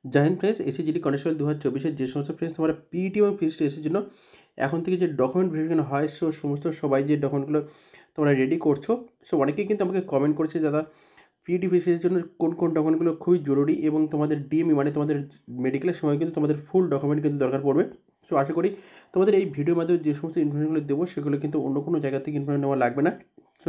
জয় Hind friends, এসএসজিডি constable 2024 যে সমস্ত friends তোমরা পিইটি এবং ফিজিক্স টেস্টের জন্য এখন থেকে যে ডকুমেন্ট ভেরিফিকেশন হয়, সমস্ত সবাই যে ডকুমেন্টগুলো তোমরা রেডি করছো, অনেকেই কিন্তু আমাকে কমেন্ট করেছে দাদা পিইটি ফিজিক্সের জন্য কোন কোন ডকুমেন্টগুলো খুবই জরুরি এবং তোমাদের ডিএমই মানে তোমাদের মেডিকেলের সময় কিন্তু তোমাদের ফুল ডকুমেন্ট কিন্তু দরকার পড়বে। আশা করি তোমাদের এই ভিডিওর মাধ্যমে যে সমস্ত ইনফরমেশনগুলো দেবো সেগুলো কিন্তু অন্য কোনো জায়গা থেকে ইনফরমেশন নেওয়া লাগবে না।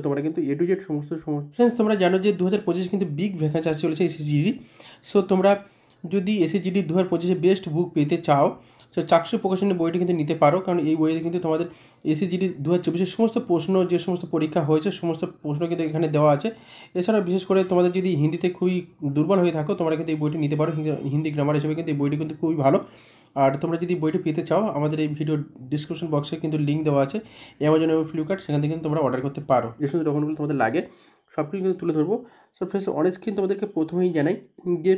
তোমরা কিন্তু এ টু জেড সমস্ত ফ্রেন্ডস তোমরা জানো যে 2025 কিন্তু বিগ ভ্যাকেন্সি আসতে চলেছে এসএসজিডি। তোমরা যদি এসএসজিডি 2025 বেস্ট বুক পেতে চাও, চাক্ষুষ প্রকাশনের বইটি কিন্তু নিতে পারো, কারণ এই বইতে কিন্তু তোমাদের এসএসজিডি 2024 সমস্ত প্রশ্ন, যে সমস্ত পরীক্ষা হয়েছে সমস্ত প্রশ্ন কিন্তু এখানে দেওয়া আছে। এছাড়া বিশেষ করে তোমাদের যদি হিন্দিতে খুবই দুর্বল হয়ে থাকো, তোমরা কিন্তু এই বইটি নিতে পারো। হিন্দি গ্রামার হিসেবে কিন্তু এই বইটি কিন্তু খুবই ভালো। আর তোমরা যদি বইটি পেতে চাও, আমাদের এই ভিডিও ডিসক্রিপশন বক্সে কিন্তু লিঙ্ক দেওয়া আছে অ্যামাজন এবং ফ্লিপকার্ট, সেখান থেকে কিন্তু তোমরা অর্ডার করতে পারো। যে সমস্ত ডকুমেন্টগুলো তোমাদের লাগে সব কিছু কিন্তু তুলে ধরবো। ফ্রেন্ডস অনেক স্কিন তোমাদেরকে প্রথমেই জানাই যে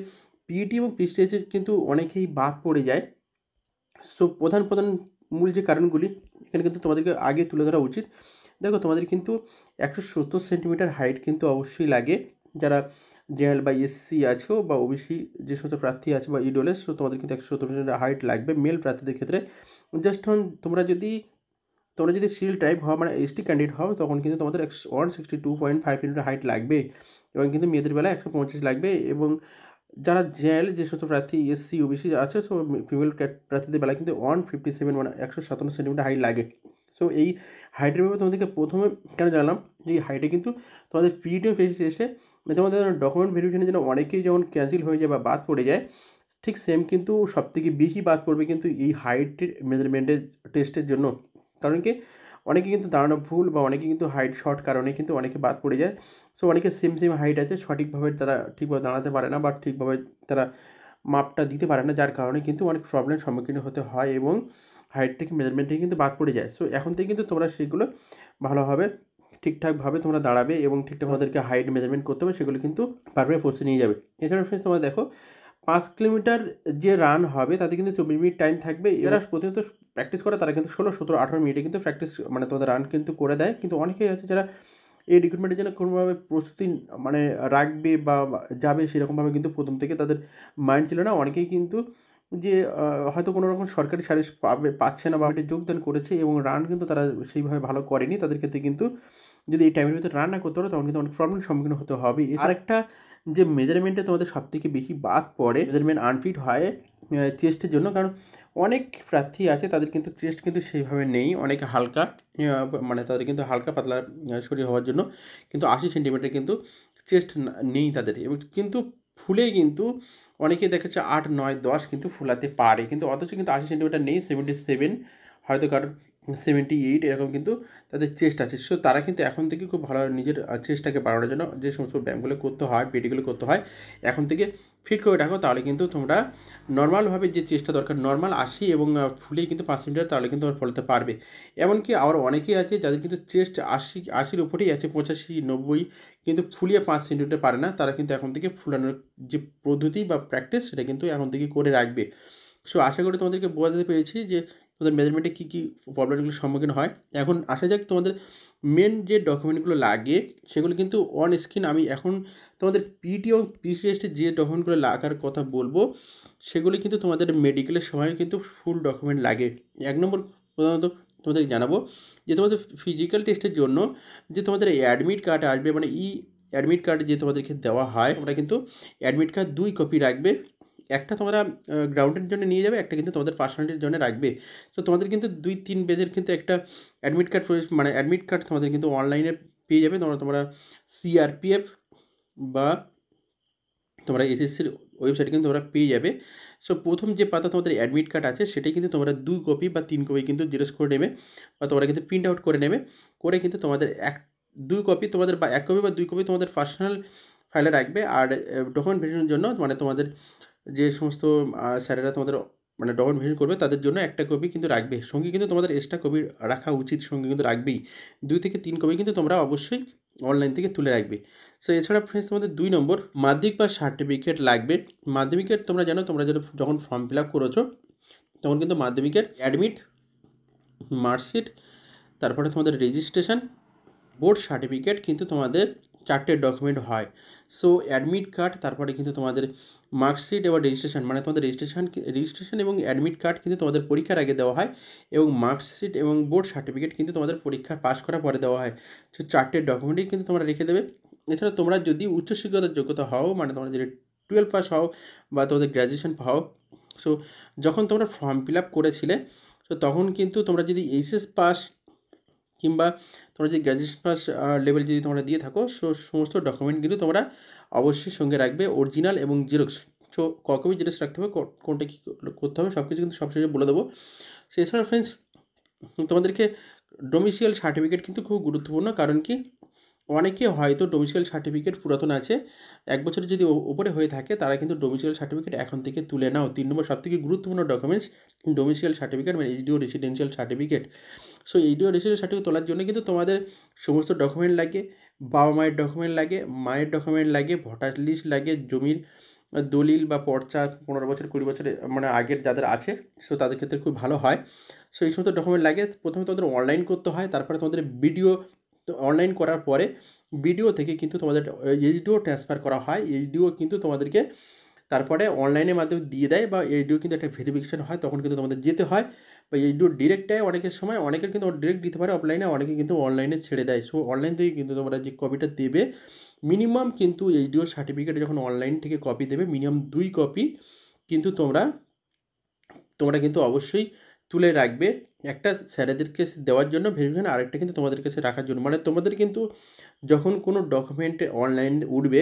পিইটি এবং পিএসটিএসের কিন্তু অনেকেই বাদ পড়ে যায়। প্রধান মূল যে কারণগুলি এখানে কিন্তু তোমাদেরকে আগে তুলে ধরা উচিত। দেখো, তোমাদের কিন্তু 170 সেন্টিমিটার হাইট কিন্তু অবশ্যই লাগে, যারা জেনারেল বা এসসি আছো বা ওবিসি যে সমস্ত প্রার্থী আছে বা ইডোলেস, তোমাদের কিন্তু 170 সেন্টিমিটার হাইট লাগবে মেল প্রার্থীদের ক্ষেত্রে। জাস্ট তোমরা যদি সিরিয়াল টাইপ হও মানে এসটি ক্যান্ডিডেট হও, তখন কিন্তু তোমাদের 162.5 সেন্টিমিটার হাইট লাগবে এবং কিন্তু মেয়েদের বেলায় 125 লাগবে। এবং যারা জেনারেল যে সমস্ত প্রার্থী এসসি ওবিসি আছে, ফিমেল প্রার্থীদের বেলায় কিন্তু 157 মানে 157 সেন্টিমিটার হাইট লাগে। এই হাইটের ব্যাপারে তোমাদেরকে প্রথমে কেন জানলাম যে এই হাইটে কিন্তু তোমাদের পিইটি ফেসে এসে তোমাদের ডকুমেন্ট ভেরিফিকেশনের জন্য অনেকেই যেমন ক্যান্সেল হয়ে যায় বা বাদ পড়ে যায়, ঠিক সেম কিন্তু সবথেকে বেশি বাদ পড়বে কিন্তু এই হাইটের মেজারমেন্টের টেস্টের জন্য। কারণ কি, অনেকে কিন্তু দাঁড়ানো ভুল বা অনেকে কিন্তু হাইট শর্ট কারণে কিন্তু অনেকে বাদ পড়ে যায়। অনেকে সেম হাইট আছে, সঠিকভাবে তারা ঠিকভাবে দাঁড়াতে পারে না বা ঠিকভাবে তারা মাপটা দিতে পারে না, যার কারণে কিন্তু অনেক প্রবলেমের সম্মুখীন হতে হয় এবং হাইট থেকে মেজারমেন্ট থেকে কিন্তু বাদ পড়ে যায়। এখন থেকে কিন্তু তোমরা সেগুলো ভালোভাবে ঠিকঠাকভাবে তোমরা দাঁড়াবে এবং ঠিকঠাক তোমাদেরকে হাইট মেজারমেন্ট করতে হবে, সেগুলো কিন্তু পারফেক্ট পোস্টে নিয়ে যাবে। এছাড়া ফ্রেন্ডস তোমরা দেখো 5 কিলোমিটার যে রান হবে তাতে কিন্তু 24 মিনিট টাইম থাকবে। এরা প্রতিনিয়ত প্র্যাকটিস করে, তারা কিন্তু 16, 17, 18 মিনিটে কিন্তু প্র্যাকটিস মানে তোমাদের রান কিন্তু করে দেয়। কিন্তু অনেকেই আছে যারা এই রিক্রুটমেন্টের জন্য কোনোভাবে প্রস্তুতি মানে রাখবে বা যাবে সেরকমভাবে কিন্তু প্রথম থেকে তাদের মাইন্ড ছিল না। অনেকেই কিন্তু যে হয়তো কোনো রকম সরকারি সার্ভিস পাচ্ছে না বা যোগদান করেছে এবং রান কিন্তু তারা সেইভাবে ভালো করেনি, তাদের ক্ষেত্রে কিন্তু যদি এই টাইমের ভিতরে রান না করতে পারো তখন কিন্তু অনেক প্রবলেমের সম্মুখীন হতে হবে। আরেকটা যে মেজারমেন্টে তোমাদের সবথেকে বেশি বাদ পড়ে, মেজারমেন্ট আনফিট হয় চেস্টের জন্য, কারণ অনেক প্রার্থী আছে তাদের কিন্তু চেস্ট কিন্তু সেইভাবে নেই, অনেক হালকা মানে তাদের কিন্তু হালকা পাতলা শরীর হওয়ার জন্য কিন্তু 80 সেন্টিমিটার কিন্তু চেস্ট নেই তাদের। এবং কিন্তু ফুলে কিন্তু অনেকেই দেখেছে 8, 9, 10 কিন্তু ফুলাতে পারে, কিন্তু অথচ কিন্তু 80 সেন্টিমিটার নেই, 77 হয়তো কারণ 78 এরকম কিন্তু তাদের চেস্ট আছে। তারা কিন্তু এখন থেকে খুব ভালো নিজের চেস্টটাকে বাড়ানোর জন্য যে সমস্ত ব্যায়ামগুলো করতে হয়, পেটিগুলো করতে হয়, এখন থেকে ফিট করে রাখো, তাহলে কিন্তু তোমরা নর্মালভাবে যে চেষ্টা দরকার নর্মাল 80 এবং ফুলেই কিন্তু 5 সেন্টিমিটার, তাহলে কিন্তু তোমরা ফলাতে পারবে। এমনকি আবার অনেকেই আছে যাদের কিন্তু চেস্ট 80-80-র উপরেই আছে, 85-90, কিন্তু ফুলিয়ে 5 সেন্টিমিটার পারে না, তারা কিন্তু এখন থেকে ফুলানোর যে পদ্ধতি বা প্র্যাকটিস সেটা কিন্তু এখন থেকে করে রাখবে। আশা করি তোমাদেরকে বোঝাতে পেরেছি যে তোমাদের মেজারমেন্টে কী কী প্রবলেমগুলোর সম্মুখীন হয়। এখন আসা যাক তোমাদের মেন যে ডকুমেন্টগুলো লাগে সেগুলো কিন্তু অন স্ক্রিন আমি এখন তোমাদের পিইটি এবং পিসিএসটির যে ডকুমেন্টগুলো লাগার কথা বলবো সেগুলি কিন্তু তোমাদের মেডিকেলের সময় কিন্তু ফুল ডকুমেন্ট লাগে। 1 নম্বর প্রধানত তোমাদের জানাবো যে তোমাদের ফিজিক্যাল টেস্টের জন্য যে তোমাদের অ্যাডমিট কার্ড আসবে, মানে অ্যাডমিট কার্ড যে তোমাদেরকে দেওয়া হয়, তোমরা কিন্তু অ্যাডমিট কার্ড 2 কপি রাখবে। একটা তোমরা গ্রাউন্ডের জন্য নিয়ে যাবে, একটা কিন্তু তোমাদের পার্সোনালিটির জন্য রাখবে। তোমাদের কিন্তু 2-3 পেজের কিন্তু একটা অ্যাডমিট কার্ড মানে অ্যাডমিট কার্ড তোমাদের কিন্তু অনলাইনে পেয়ে যাবে। তোমরা সিআরপিএফ বা তোমরা এসএসসির ওয়েবসাইটে কিন্তু তোমরা পেয়ে যাবে। প্রথম যে পাতা তোমাদের অ্যাডমিট কার্ড আছে সেটাই কিন্তু তোমরা 2 কপি বা 3 কপি কিন্তু জেরক্স করে নেবে বা তোমরা কিন্তু প্রিন্ট আউট করে নেবে, করে কিন্তু তোমাদের 2 কপি তোমাদের বা 1 কপি বা 2 কপি তোমাদের পার্সোনাল ফাইলে রাখবে। আর ডকুমেন্ট ভেরিফিকেশনের জন্য মানে তোমাদের যে সমস্ত স্যারেরা তোমাদের মানে ডকুমেন্ট ভেরিফিকেশন করবে তাদের জন্য একটা কপি কিন্তু রাখবে, সঙ্গে কিন্তু তোমাদের এক্সট্রা কপি রাখা উচিত, সঙ্গে কিন্তু রাখবেই 2 থেকে 3 কপি কিন্তু তোমরা অবশ্যই অনলাইন থেকে তুলে রাখবে। এছাড়া ফ্রেন্ডস তোমাদের 2 নম্বর মাধ্যমিক বা সার্টিফিকেট লাগবে। মাধ্যমিকের তোমরা জানো, তোমরা যখন ফর্ম ফিল আপ করেছো তখন কিন্তু মাধ্যমিকের অ্যাডমিট, মার্কশিট, তারপরে তোমাদের রেজিস্ট্রেশন, বোর্ড সার্টিফিকেট কিন্তু তোমাদের 4টে ডকুমেন্ট হয়। সো অ্যাডমিট কার্ড, তারপরে কিন্তু তোমাদের মার্কশিট এবং রেজিস্ট্রেশন, মানে তোমাদের রেজিস্ট্রেশন এবং অ্যাডমিট কার্ড কিন্তু তোমাদের পরীক্ষার আগে দেওয়া হয়, এবং মার্কশিট এবং বোর্ড সার্টিফিকেট কিন্তু তোমাদের পরীক্ষা পাস করার পরে দেওয়া হয়। সো 4টে ডকুমেন্টই কিন্তু তোমরা রেখে দেবে। এছাড়া তোমরা যদি উচ্চশিক্ষার যোগ্যতা হও, মানে তোমরা যদি 12 পাস হও বা তোমাদের গ্র্যাজুয়েশন হও, সো যখন তোমরা ফর্ম ফিল আপ করেছিলে, তো তখন কিন্তু তোমরা যদি এইচএস পাস কিংবা তোমরা যদি গ্র্যাজুয়েশন পাস লেভেল যদি তোমরা দিয়ে থাকো, সো সমস্ত ডকুমেন্ট কিন্তু তোমরা অবশ্যই সঙ্গে রাখবে, অরিজিনাল এবং জেরক্স। সো কপি জেরক্স রাখতে হবে, কোনটা কী করতে হবে সব কিছু কিন্তু সবশেষে বলে দেবো। সো এছাড়া ফ্রেন্ডস, তোমাদেরকে ডোমিসিয়াল সার্টিফিকেট কিন্তু খুব গুরুত্বপূর্ণ। কারণ কি, অনেকে হয়তো ডোমিসিয়াল সার্টিফিকেট পুরাতন আছে, 1 বছর যদি ওপরে হয়ে থাকে, তারা কিন্তু ডোমিসিয়াল সার্টিফিকেট এখন থেকে তুলে নাও। 3 নম্বর সবথেকে গুরুত্বপূর্ণ ডকুমেন্টস ডোমিসিয়াল সার্টিফিকেট, মানে HDO residential certificate. So HDO residential certificate তোলার জন্য কিন্তু তোমাদের সমস্ত ডকুমেন্ট লাগে। বাবা মায়ের ডকুমেন্ট লাগে, মায়ের ডকুমেন্ট লাগে, ভোটার লিস্ট লাগে, জমির দলিল বা পর্চা 15 বছর 20 বছরের মানে আগের যাদের আছে, সো তাদের ক্ষেত্রে খুব ভালো হয়। সো এই সমস্ত ডকুমেন্ট লাগে। প্রথমে তোমাদের অনলাইন করতে হয়, তারপরে তোমাদের ভিডিও, তো অনলাইন করার পরে ভিডিও থেকে কিন্তু তোমাদের এইচডিও ট্রান্সফার করা হয়। এইচডিও কিন্তু তোমাদেরকে তারপরে অনলাইনের মাধ্যমে দিয়ে দেয়, বা এইচডিও কিন্তু একটা ভেরিফিকেশন হয়, তখন কিন্তু তোমাদের যেতে হয়। বা এইচডিও ডিরেক্ট দেয় অনেকের সময়, অনেকের কিন্তু ডিরেক্ট দিতে পারে অফলাইনে, অনেকে কিন্তু অনলাইনে ছেড়ে দেয়। সো অনলাইন থেকে কিন্তু তোমরা যে কপিটা দেবে, মিনিমাম কিন্তু এইচডিও সার্টিফিকেট যখন অনলাইন থেকে কপি দেবে, মিনিমাম 2 কপি কিন্তু তোমরা কিন্তু অবশ্যই তুলে রাখবে। একটা স্যারেদেরকে দেওয়ার জন্য ভেরিফিকেশন, আরেকটা কিন্তু তোমাদের কাছে রাখার জন্য। মানে তোমাদের কিন্তু যখন কোনো ডকুমেন্ট অনলাইন উঠবে,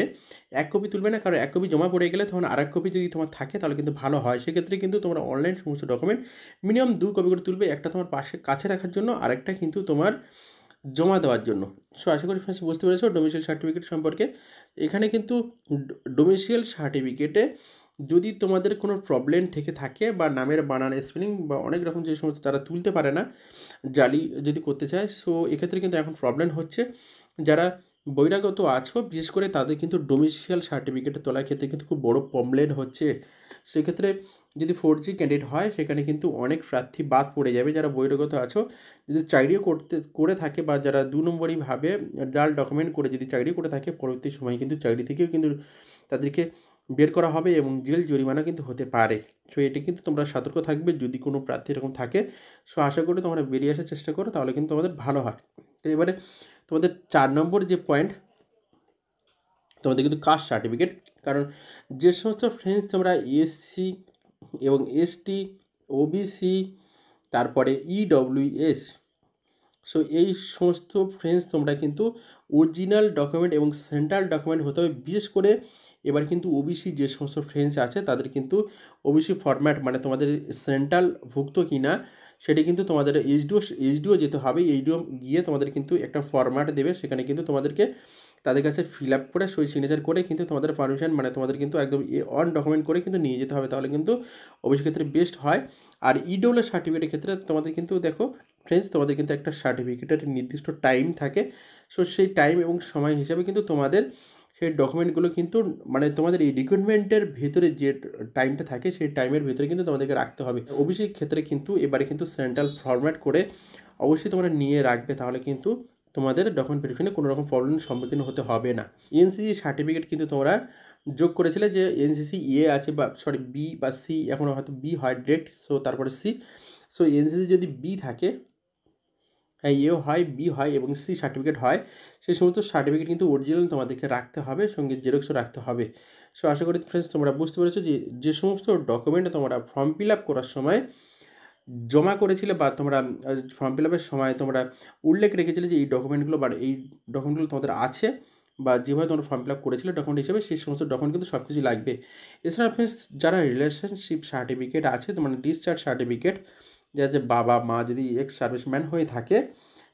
1 কপি তুলবে না, কারণ 1 কপি জমা পড়ে গেলে তখন আরেক কপি যদি তোমার থাকে তাহলে কিন্তু ভালো হয়। সেক্ষেত্রে কিন্তু তোমরা অনলাইন সমস্ত ডকুমেন্ট মিনিমাম 2 কপি করে তুলবে, একটা তোমার কাছে রাখার জন্য, আরেকটা কিন্তু তোমার জমা দেওয়ার জন্য। সো আশা করি ফ্রেন্ডস বুঝতে পেরেছো ডোমিসিয়াল সার্টিফিকেট সম্পর্কে। এখানে কিন্তু ডোমিসিয়াল সার্টিফিকেটে যদি তোমাদের কোনো প্রবলেম থেকে থাকে, বা নামের বানান, স্পেলিং বা অনেক রকম যে সমস্ত তারা তুলতে পারে না, জালি যদি করতে চায়, সো এক্ষেত্রে কিন্তু এখন প্রবলেম হচ্ছে। যারা বহিরাগত আছো, বিশেষ করে তাদের কিন্তু ডোমিসিয়াল সার্টিফিকেট তোলার ক্ষেত্রে কিন্তু খুব বড় প্রবলেম হচ্ছে। সেক্ষেত্রে যদি 4G ক্যান্ডিডেট হয়, সেখানে কিন্তু অনেক প্রার্থী বাদ পড়ে যাবে। যারা বহিরাগত আছো, যদি চাকরিও করে থাকে, বা যারা 2 নম্বরইভাবে জাল ডকুমেন্ট করে যদি চাকরি করে থাকে, পরবর্তী সময়ে কিন্তু চাকরি থেকেও কিন্তু তাদেরকে বের করা হবে এবং জেল জরিমানা কিন্তু হতে পারে। সো এটা কিন্তু তোমরা সতর্ক থাকবে যদি কোনো প্রার্থী এরকম থাকে। সো আশা করি তোমরা বেরিয়ে আসার চেষ্টা করো, তাহলে কিন্তু তোমাদের ভালো হয়। তো এবারে তোমাদের 4 নম্বর যে পয়েন্ট, তোমাদের কিন্তু কাস্ট সার্টিফিকেট। কারণ যে সমস্ত ফ্রেন্ডস তোমরা এসসি এবং এসটি, ওবিসি, তারপরে ইডব্লিউএস, সো এই সমস্ত ফ্রেন্ডস তোমরা কিন্তু অরিজিনাল ডকুমেন্ট এবং সেন্ট্রাল ডকুমেন্ট হতে হবে। বিশেষ করে এবার কিন্তু ওবিসি যে সমস্ত ফ্রেন্ডস আছে, তাদের কিন্তু ওবিসি ফরম্যাট, মানে তোমাদের সেন্ট্রাল ভুক্ত কিনা সেটি কিন্তু তোমাদের এইচডিও যেতে হবে। এইচডিও গিয়ে তোমাদের কিন্তু একটা ফরম্যাট দেবে, সেখানে কিন্তু তোমাদেরকে তাদের কাছে ফিল আপ করে সই সিগনেচার করে কিন্তু তোমাদের পারমিশন, মানে তোমাদের কিন্তু একদম অন ডকুমেন্ট করে কিন্তু নিয়ে যেতে হবে, তাহলে কিন্তু ওবিসির ক্ষেত্রে বেস্ট হয়। আর ইডব্লিউ সার্টিফিকেটের ক্ষেত্রে তোমাদের কিন্তু দেখো ফ্রেন্ডস, তোমাদের কিন্তু একটা সার্টিফিকেটের নির্দিষ্ট টাইম থাকে। সো সেই টাইম এবং সময় হিসাবে কিন্তু তোমাদের সেই ডকুমেন্টগুলো কিন্তু, মানে তোমাদের এই রিক্রুটমেন্টের ভেতরে যে টাইমটা থাকে, সেই টাইমের ভেতরে কিন্তু তোমাদেরকে রাখতে হবে। ওবিসির ক্ষেত্রে কিন্তু এবারে কিন্তু সেন্ট্রাল ফরম্যাট করে অবশ্যই তোমরা নিয়ে রাখবে, তাহলে কিন্তু তোমাদের ডকুমেন্ট ভেরিফিকেশনে কোনো রকম প্রবলেমের সম্মুখীন হতে হবে না। এনসিসি সার্টিফিকেট কিন্তু তোমরা যোগ করেছিলে, যে এনসিসি এ আছে, বা সরি বি বা সি, এখন হয়তো বি হয় ডিরেক্ট, সো তারপরে সি। সো এনসিসি যদি বি থাকে, হ্যাঁ এও হয়, বি হয় এবং সি সার্টিফিকেট হয়, সেই সমস্ত সার্টিফিকেট কিন্তু অরিজিনাল তোমাদেরকে রাখতে হবে, সঙ্গে জেরক্সও রাখতে হবে। সো আশা করি ফ্রেন্ডস তোমরা বুঝতে পেরেছো যে যে সমস্ত ডকুমেন্ট তোমরা ফর্ম ফিল আপ করার সময় জমা করেছিলে, বা তোমরা ফর্ম ফিল আপের সময় তোমরা উল্লেখ রেখেছিলে যে এই ডকুমেন্টগুলো, বা এই ডকুমেন্টগুলো তোমাদের আছে, বা যেভাবে তোমরা ফর্ম ফিল আপ করেছিলে ডকুমেন্ট হিসেবে, সেই সমস্ত ডকুমেন্ট কিন্তু সব কিছু লাগবে। এছাড়া ফ্রেন্ডস, যারা রিলেশনশিপ সার্টিফিকেট আছে, মানে ডিসচার্জ সার্টিফিকেট, যাতে বাবা মা যদি এক্স সার্ভিসম্যান হয়ে থাকে,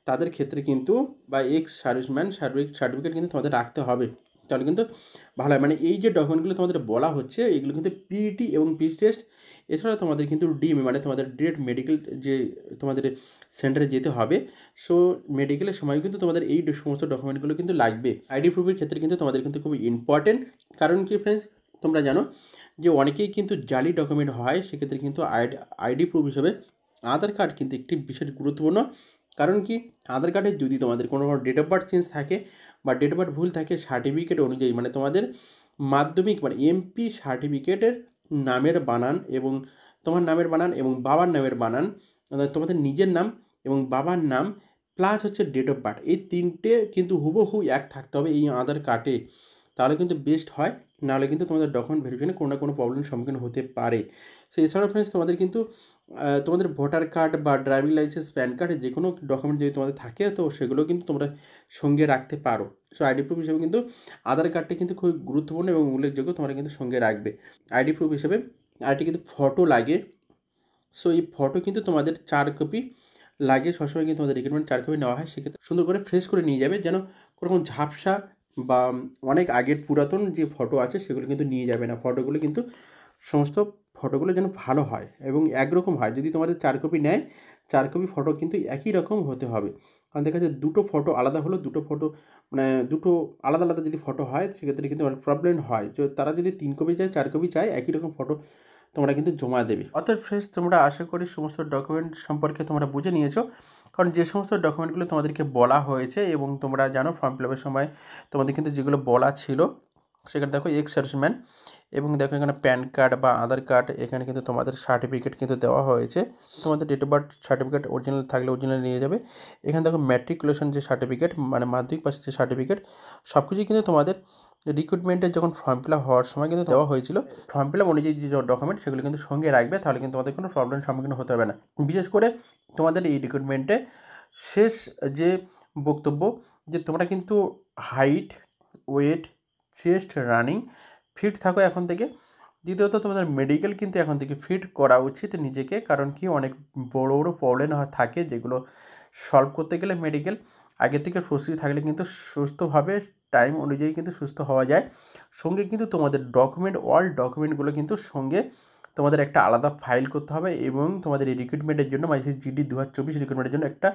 তাদের ক্ষেত্রে কিন্তু, বা এক্স সার্ভিসম্যান সার্টিফিকেট কিন্তু তোমাদের রাখতে হবে, তাহলে কিন্তু ভালো হয়। মানে এই যে ডকুমেন্টগুলো তোমাদের বলা হচ্ছে, এগুলো কিন্তু পিইটি এবং পিজি টেস্ট, এছাড়া তোমাদের কিন্তু ডিএমএ, মানে তোমাদের ডিরেক্ট মেডিকেল যে তোমাদের সেন্টারে যেতে হবে, সো মেডিকেলের সময় কিন্তু তোমাদের এই সমস্ত ডকুমেন্টগুলো কিন্তু লাগবে। আইডি প্রুফের ক্ষেত্রে কিন্তু তোমাদের কিন্তু খুবই ইম্পর্টেন্ট। কারণ কি ফ্রেন্ডস, তোমরা জানো যে অনেকেই কিন্তু জালি ডকুমেন্ট হয়, সেক্ষেত্রে কিন্তু আইডি প্রুফ হিসেবে আধার কার্ড কিন্তু একটি বিশেষ গুরুত্বপূর্ণ। কারণ কি, আধার কার্ডে যদি তোমাদের কোনো ডেট অফ বার্থ চেঞ্জ থাকে, বা ডেট অফ বার্থ ভুল থাকে সার্টিফিকেট অনুযায়ী, মানে তোমাদের মাধ্যমিক মানে এমপি সার্টিফিকেটের নামের বানান এবং তোমার নামের বানান এবং বাবার নামের বানান, তোমাদের নিজের নাম এবং বাবার নাম প্লাস হচ্ছে ডেট অফ বার্থ, এই তিনটে কিন্তু হুবহু এক থাকতে হবে এই আধার কার্ডে, তাহলে কিন্তু বেস্ট হয়। নাহলে কিন্তু তোমাদের ডকুমেন্ট ভেরিফিকেশনে কোনো না কোনো প্রবলেমের সম্মুখীন হতে পারে। সো এছাড়াও ফ্রেন্ডস তোমাদের কিন্তু তোমাদের ভোটার কার্ড বা ড্রাইভিং লাইসেন্স, প্যান কার্ড, যে কোনো ডকুমেন্ট যদি তোমাদের থাকে তো সেগুলো কিন্তু তোমরা সঙ্গে রাখতে পারো। সো আইডি প্রুফ হিসেবে কিন্তু আধার কার্ডটা কিন্তু খুব গুরুত্বপূর্ণ এবং উল্লেখযোগ্য, তোমরা কিন্তু সঙ্গে রাখবে। আইডি প্রুফ হিসেবে আরেকটি কিন্তু ফটো লাগে। সো এই ফটো কিন্তু তোমাদের 4 কপি লাগে, সবসময় কিন্তু তোমাদের রিকোয়ারমেন্ট 4 কপি নেওয়া হয়। সেক্ষেত্রে সুন্দর করে ফ্রেশ করে নিয়ে যাবে, যেন কোনো রকম ঝাপসা বা অনেক আগের পুরাতন যে ফটো আছে সেগুলো কিন্তু নিয়ে যাবে না। ফটোগুলো কিন্তু সমস্ত ফটোগুলো যেন ভালো হয় এবং একরকম হয়। যদি তোমাদের 4 কপি নেয়, 4 কপি ফটো কিন্তু একই রকম হতে হবে। কারণ দেখা যাচ্ছে দুটো ফটো আলাদা হলো, দুটো ফটো মানে দুটো আলাদা আলাদা যদি ফটো হয় সেক্ষেত্রে কিন্তু অনেক প্রবলেম হয়। তো তারা যদি 3 কপি চায়, 4 কপি চায়, একই রকম ফটো তোমরা কিন্তু জমা দেবে। অর্থাৎ ফ্রেন্ডস তোমরা আশা করি সমস্ত ডকুমেন্ট সম্পর্কে তোমরা বুঝে নিয়েছো। কারণ যে সমস্ত ডকুমেন্টগুলো তোমাদেরকে বলা হয়েছে এবং তোমরা জানো ফর্ম ফিল আপের সময় তোমাদের কিন্তু যেগুলো বলা ছিল সেখানে দেখো এক্স সার্ভিসম্যান এবং দেখো এখানে প্যান কার্ড বা আধার কার্ড, এখানে কিন্তু তোমাদের সার্টিফিকেট কিন্তু দেওয়া হয়েছে। তোমাদের date of birth certificate original থাকলে অরিজিনাল নিয়ে যাবে। এখানে দেখো ম্যাট্রিকুলেশন যে সার্টিফিকেট মানে মাধ্যমিক পাশের যে সার্টিফিকেট, সব কিছুই কিন্তু তোমাদের রিক্রুটমেন্টের যখন ফর্ম ফিল আপ হওয়ার সময় কিন্তু দেওয়া হয়েছিল। ফর্ম ফিল আপ অনুযায়ী যে ডকুমেন্ট সেগুলো কিন্তু সঙ্গে রাখবে, তাহলে কিন্তু তোমাদের কোনো প্রবলেমের সম্মুখীন হতে হবে না। বিশেষ করে তোমাদের এই রিক্রুটমেন্টে শেষ যে বক্তব্য যে তোমরা কিন্তু height, weight, chest, running fit থাকো এখন থেকে। দ্বিতীয়ত তোমাদের মেডিকেল কিন্তু এখন থেকে ফিট করা উচিত নিজেকে, কারণ কি অনেক বড় বড় প্রবলেম থাকে যেগুলো সলভ করতে গেলে মেডিকেল আগে থেকে প্রস্তুতি থাকলে কিন্তু সুস্থভাবে টাইম অনুযায়ী কিন্তু সুস্থ হওয়া যায়। সঙ্গে কিন্তু তোমাদের ডকুমেন্ট, অল ডকুমেন্টগুলো কিন্তু সঙ্গে তোমাদের একটা আলাদা ফাইল করতে হবে এবং তোমাদের এই রিক্রুটমেন্টের জন্য মানে জিডি 2024 রিক্রুটমেন্টের জন্য একটা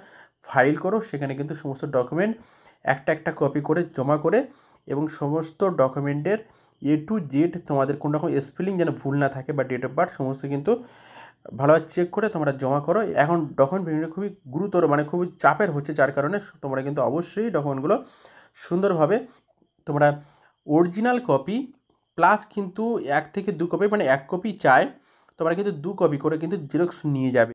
ফাইল করো। সেখানে কিন্তু সমস্ত ডকুমেন্ট একটা একটা কপি করে জমা করে এবং সমস্ত ডকুমেন্টের এ টু জেড তোমাদের কোনো রকম স্পেলিং যেন ভুল না থাকে বা ডেট অফ বার্থ সমস্ত কিন্তু ভালোভাবে চেক করে তোমরা জমা করো। এখন ডকুমেন্ট ভেরিফিকেশন খুবই গুরুতর মানে খুবই চাপের হচ্ছে, যার কারণে তোমরা কিন্তু অবশ্যই ডকুমেন্টগুলো সুন্দরভাবে তোমরা অরিজিনাল কপি প্লাস কিন্তু 1 থেকে 2 কপি মানে 1 কপি চাই, তোমরা কিন্তু 2 কপি করে কিন্তু জেরক্স নিয়ে যাবে।